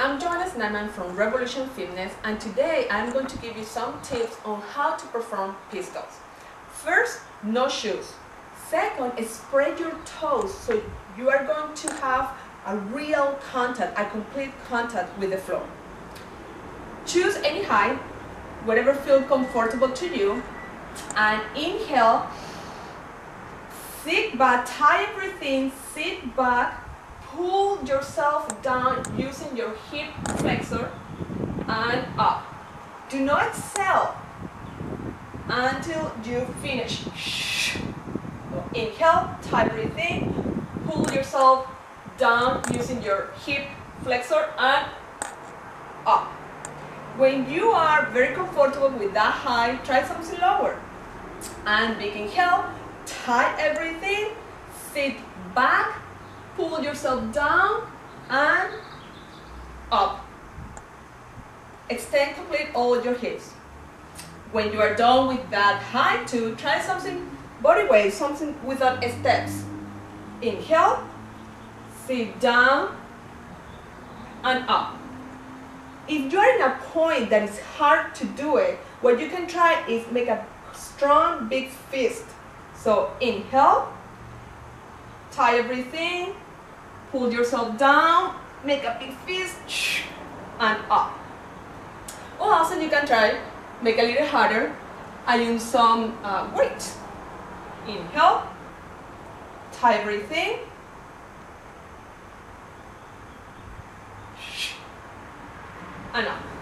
I'm Yoana Snideman from Revolution Fitness, and today I'm going to give you some tips on how to perform pistols. First, no shoes. Second, spread your toes so you are going to have a real contact, a complete contact with the floor. Choose any height, whatever feels comfortable to you, and inhale, sit back, tie everything, sit back, pull yourself down using your hip flexor and up. Do not exhale until you finish. So inhale, tie everything, pull yourself down using your hip flexor and up. When you are very comfortable with that height, try something lower. And big inhale, tie everything, sit back, pull yourself down and up. Extend complete all your hips. When you are done with that height too, try something body weight, something without steps. Inhale, sit down and up. If you are in a point that is hard to do it, what you can try is make a strong big fist. So inhale, tie everything, pull yourself down, make a big fist, and up. Or also you can try, make a little harder, and use some weight. Inhale, tie everything, and up.